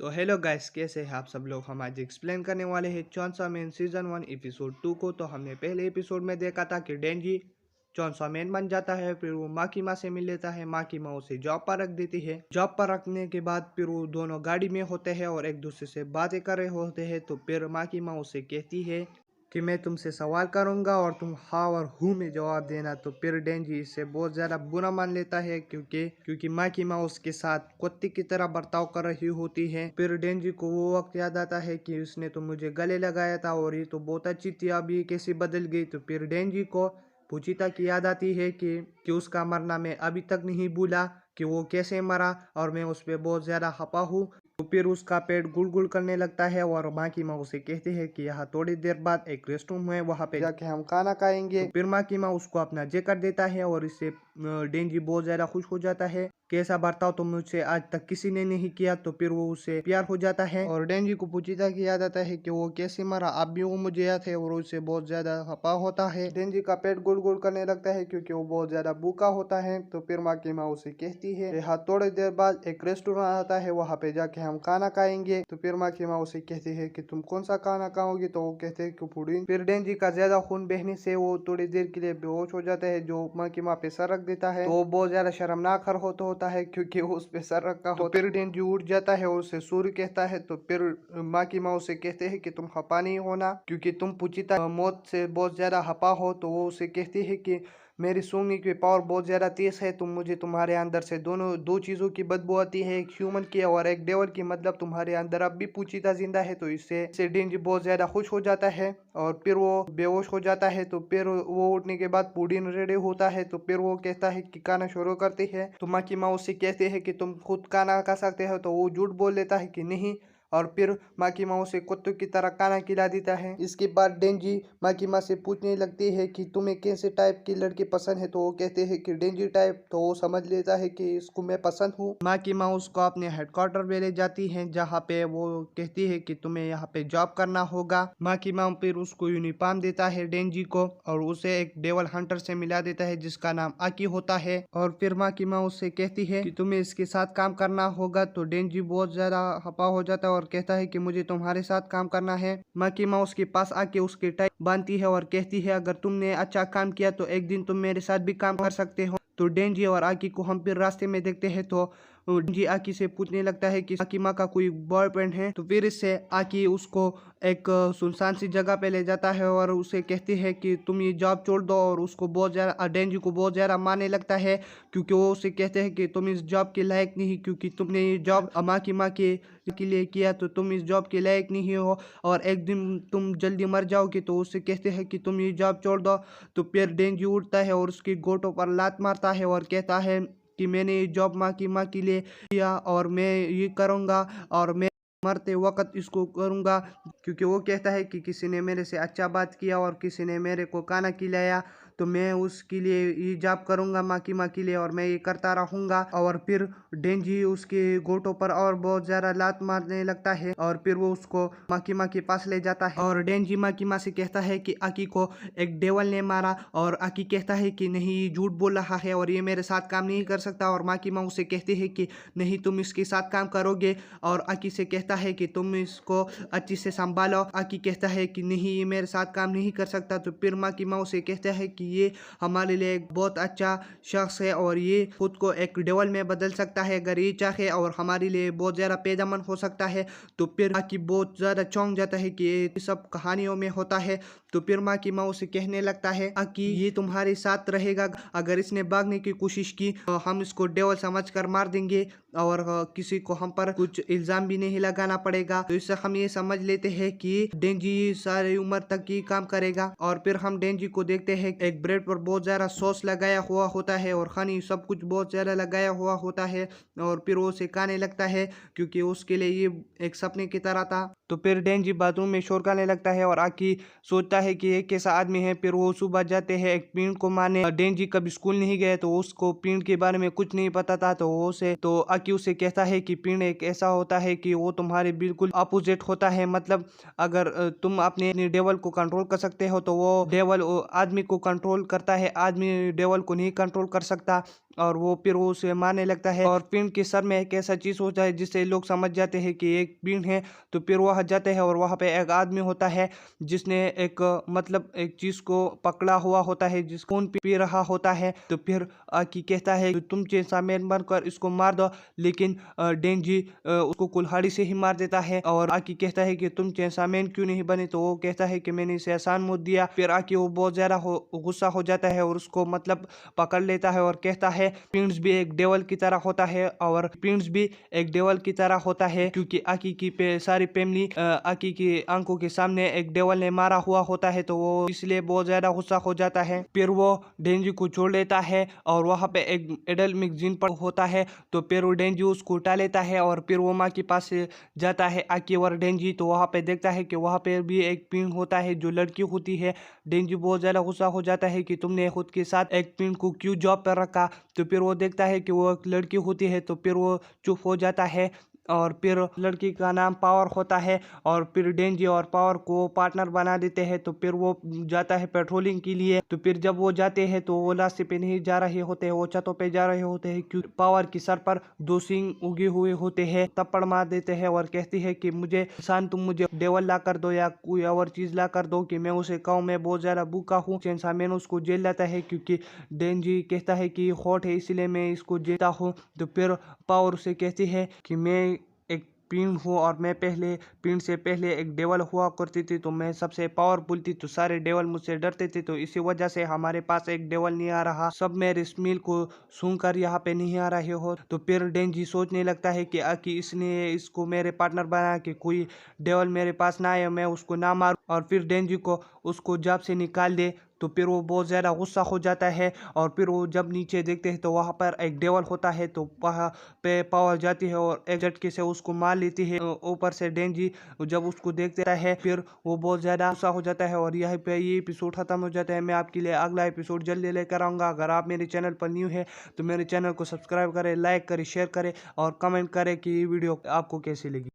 तो hello guys, कैसे हैं आप सब लोग। हम आज एक्सप्लेन करने वाले हैं चौंसो मैन सीजन 1 एपिसोड 2 को। तो हमने पहले एपिसोड में देखा था कि डेंजी चौंसो मैन बन जाता है, फिर वो माकिमा से मिल लेता है। माकिमा उसे जॉब पर रख देती है। जॉब पर रखने के बाद फिर वो दोनों गाड़ी में होते हैं और एक दूसरे से बातें कर रहे होते हैं। तो फिर माकिमा उसे कहती है कि मैं तुमसे सवाल करूंगा और तुम हाँ और हूँ में जवाब देना। तो फिर डेंजी इससे बहुत ज़्यादा बुरा मान लेता है क्योंकि माकी माउस के साथ कुत्ते की तरह बर्ताव कर रही होती है। फिर डेंजी को वो वक्त याद आता है कि उसने तो मुझे गले लगाया था और ये तो बहुत अच्छी थी, अब ये कैसे बदल गई। तो फिर डेंजी को पूछिता की याद आती है कि उसका मरना मैं अभी तक नहीं भूला, कि वो कैसे मरा और मैं उस पर बहुत ज़्यादा खपा हूँ। तो फिर उसका पेट गुड़गुड़ करने लगता है और माँ की माँ उसे कहती है कि यहाँ थोड़ी देर बाद एक रेस्टरूम है, वहाँ पे जाके हम खाना खाएंगे। तो फिर माँ की माँ उसको अपना जैकेट देता है और इससे डेंजी बहुत ज्यादा खुश हो जाता है कि ऐसा बर्ताव तो मुझसे आज तक किसी ने नहीं किया। तो फिर वो उससे प्यार हो जाता है और डेंजी को पूछिता की याद आता है कि वो कैसे मरा, अब भी वो मुझे याद है और उससे बहुत ज्यादा खपा होता है। डेंजी का पेट गुड़ गुड़ करने लगता है क्योंकि वो बहुत ज्यादा भूखा होता है। तो फिर माँ की माँ उसे कहती है हाँ थोड़ी देर बाद एक रेस्टोरेंट आता है, वहाँ पे जाके हम खाना खाएंगे। तो फिर माँ की माँ उसे कहती है कि तुम कौन सा खाना खाओगी। तो वो कहते हैं कि पुडिंग। फिर डेंजी का ज्यादा खून बहने से वो थोड़ी देर के लिए बेहोश हो जाता है, जो माँ की माँ पे सर रख देता है। तो वो बहुत ज्यादा शर्मनाक होता है क्योंकि वो उस पे सर रखा होता है। फिर डेंजी उठ जाता है और उसे सूर्य कहता है। तो फिर माँ की माँ उसे कहते हैं कि तुम खपा नहीं होना क्योंकि तुम पूछिता मौत से बहुत ज्यादा हपा हो। तो वो उसे कहती है कि मेरी सूंघने की पावर बहुत ज्यादा तेज है, तुम मुझे तुम्हारे अंदर से दो चीजों की बदबू आती है, एक ह्यूमन की और एक डेवल की, मतलब तुम्हारे अंदर अब भी पूछिता जिंदा है। तो इससे डेंजी बहुत ज्यादा खुश हो जाता है और फिर वो बेहोश हो जाता है। तो फिर वो उठने के बाद पुडिन रेडी होता है। तो फिर वो कहता है कि खाना शुरू करते हैं। तो माँ की माँ उससे कहते हैं कि तुम खुद खाना खा सकते हो। तो वो झूठ बोल लेता है कि नहीं और फिर माँ की माँ उसे कुत्तों की तरह खाना खिला देता है। इसके बाद डेंजी माँ की माँ से पूछने लगती है कि तुम्हें कैसे टाइप की लड़की पसंद है। तो वो कहते हैं कि डेंजी टाइप। तो वो समझ लेता है कि इसको मैं पसंद हूँ। माँ की माँ उसको अपने हेडक्वार्टर में ले जाती है, जहाँ पे वो कहती है कि तुम्हें यहाँ पे जॉब करना होगा। माँ की माँ फिर उसको यूनिफॉर्म देता है डेंजी को और उसे एक डेवल हंटर से मिला देता है जिसका नाम आकी होता है। और फिर माँ की माँ उससे कहती है कि तुम्हें इसके साथ काम करना होगा। तो डेंजी बहुत ज्यादा हपा हो जाता है और कहता है कि मुझे तुम्हारे साथ काम करना है। माँ की माँ उसके पास आके उसके टाई बांधती है और कहती है अगर तुमने अच्छा काम किया तो एक दिन तुम मेरे साथ भी काम कर सकते हो। तो डेंजी और आकी को हम फिर रास्ते में देखते हैं। तो डेंजी आकी से पूछने लगता है कि आकी माँ का कोई बॉयफ्रेंड है। तो फिर इससे आकी उसको एक सुनसान सी जगह पे ले जाता है और उसे कहती है कि तुम ये जॉब छोड़ दो। और उसको बहुत ज्यादा डेंजी को बहुत ज्यादा मारने लगता है क्योंकि वो उसे कहते हैं कि तुम इस जॉब के लायक नहीं, क्योंकि तुमने ये जॉब माँ के लिए किया तो तुम इस जॉब के लायक नहीं हो और एक दिन तुम जल्दी मर जाओगे। तो उससे कहते हैं कि तुम ये जॉब छोड़ दो। तो फिर डेंजी उठता है और उसकी गोटों पर लात मारता है और कहता है कि मैंने ये जॉब माँ की लिए किया और मैं ये करूँगा और मैं मरते वक्त इसको करूँगा, क्योंकि वो कहता है कि किसी ने मेरे से अच्छा बात किया और किसी ने मेरे को खाना खिलाया तो मैं उसके लिए ये जॉब करूँगा माँ के लिए और मैं ये करता रहूँगा। और फिर डेंजी उसके गोटों पर और बहुत ज़्यादा लात मारने लगता है और फिर वो उसको माँ के पास ले जाता है और डेंजी माँ से कहता है कि आकी को एक डेवल ने मारा और आकी कहता है कि नहीं ये झूठ बोल रहा है और ये मेरे साथ काम नहीं कर सकता। और माँ उसे कहती है कि नहीं तुम इसके साथ काम करोगे और आकी से कहता है कि तुम इसको अच्छी से संभालो। आकी कहता है कि नहीं ये मेरे साथ काम नहीं कर सकता। तो फिर माँ उसे कहता है कि ये हमारे लिए एक बहुत अच्छा शख्स है और ये खुद को एक डेवल में बदल सकता है अगर ये चाहे और हमारे लिए बहुत ज़्यादा पैदामन हो सकता है। तो फिर आकी बहुत ज़्यादा चौंक जाता है कि ये सब कहानियों में होता है। तो फिर माँ उसे कहने लगता है आकी ये तुम्हारे साथ रहेगा, अगर इसने भागने की कोशिश की तो हम इसको डेवल समझकर मार देंगे और किसी को हम पर कुछ इल्जाम भी नहीं लगाना पड़ेगा। तो इससे हम ये समझ लेते हैं कि डेंजी सारी उम्र तक ही काम करेगा। और फिर हम डेंजी को देखते हैं एक ब्रेड पर बहुत ज्यादा सॉस लगाया हुआ होता है और हनी सब कुछ बहुत ज्यादा लगाया हुआ होता है और फिर वो उसे खाने लगता है क्योंकि उसके लिए ये एक सपने की तरह था। तो फिर डेंजी बाथरूम में शोर करने लगता है और आकी सोचता है कि एक कैसा आदमी है। फिर वो सुबह जाते हैं एक पीड़ को मारने। डेंजी कभी स्कूल नहीं गए तो उसको पीड़ के बारे में कुछ नहीं पता था। तो आकी उसे कहता है कि पीड़ एक ऐसा होता है कि वो तुम्हारे बिल्कुल अपोजिट होता है, मतलब अगर तुम अपने डेवल को कंट्रोल कर सकते हो तो वो डेवल आदमी को कंट्रोल करता है, आदमी डेवल को नहीं कंट्रोल कर सकता। और वो फिर वो उसे मारने लगता है और पिंड के सर में एक ऐसा चीज होता है जिससे लोग समझ जाते हैं कि एक पिंड है। तो फिर वह जाते हैं और वहाँ पे एक आदमी होता है जिसने एक मतलब एक चीज को पकड़ा हुआ होता है जिस खून पी रहा होता है। तो फिर आकी कहता है कि तुम चेंसॉ मैन बनकर इसको मार दो, लेकिन डेंजी उसको कुल्हाड़ी से ही मार देता है। और आकी कहता है कि तुम चेंसॉ मैन क्यों नहीं बने, तो वो कहता है कि मैंने इसे आसान मौत दिया। फिर आकी वो बहुत ज्यादा गुस्सा हो जाता है और उसको मतलब पकड़ लेता है और कहता है प्रिंस भी एक डेवल की तरह होता है और प्रिंस भी एक डेवल की तरह होता है, क्योंकि आकी की सारी फैमिली आकी की आंखों के सामने एक डेवल ने मारा हुआ होता है। तो वो इसलिए बहुत ज्यादा गुस्सा हो जाता है। फिर वो डेंजी को छोड़ लेता है और वहाँ पे एक एडल मैगजीन पर होता है। तो फिर वो डेंजी उसको उठा लेता है और फिर वो माँ के पास जाता है आकी और डेंजी। तो वहाँ पे देखता है कि वहाँ पे भी एक पिंड होता है जो लड़की होती है। डेंजी बहुत ज्यादा गुस्सा हो जाता है कि तुमने खुद के साथ एक पिंड को क्यों जॉब पर रखा। तो फिर वो देखता है कि वो एक लड़की होती है। तो फिर वो चुप हो जाता है और फिर लड़की का नाम पावर होता है और फिर डेंजी और पावर को पार्टनर बना देते हैं। तो फिर वो जाता है पेट्रोलिंग के लिए। तो फिर जब वो जाते हैं तो वो रास्ते पे नहीं जा रहे होते हैं, वो छतों पे जा रहे होते हैं, क्योंकि पावर की सर पर 2 सींग उगे हुए होते हैं। थप्पड़ मार देते हैं और कहती है कि मुझे इंसान तुम मुझे डेवल ला कर दो या कोई और चीज ला कर दो कि मैं उसे कहूँ मैं बहुत ज्यादा भूखा हूँ। चेंसॉ मैन उसको जेल लाता है क्योंकि डेंजी कहता है कि हॉट है इसलिए मैं इसको जेलता हूँ। तो फिर पावर उसे कहती है कि मैं एक पिंड हूँ और मैं पहले पिंड से पहले एक डेवल हुआ करती थी, तो मैं सबसे पावरफुल थी, तो सारे डेवल मुझसे डरते थे, तो इसी वजह से हमारे पास एक डेवल नहीं आ रहा, सब मेरे स्मेल को सूंघकर यहाँ पे नहीं आ रहे हो। तो फिर डेंजी सोचने लगता है कि आखिर इसने इसको मेरे पार्टनर बना कि कोई डेवल मेरे पास ना आए, मैं उसको ना मारूं और फिर डेंजी को उसको जॉब से निकाल दे। तो फिर वो बहुत ज़्यादा गुस्सा हो जाता है और फिर वो जब नीचे देखते हैं तो वहाँ पर एक डेवल होता है। तो वहाँ पे पावर जाती है और एक झटके से उसको मार लेती है। ऊपर से डेंजी जब उसको देखता है फिर वो बहुत ज़्यादा गुस्सा हो जाता है और यहीं पे ये एपिसोड खत्म हो जाता है। मैं आपके लिए अगला एपिसोड जल्दी लेकर आऊँगा। अगर आप मेरे चैनल पर न्यू है तो मेरे चैनल को सब्सक्राइब करें, लाइक करें, शेयर करें और कमेंट करें कि ये वीडियो आपको कैसी लगी।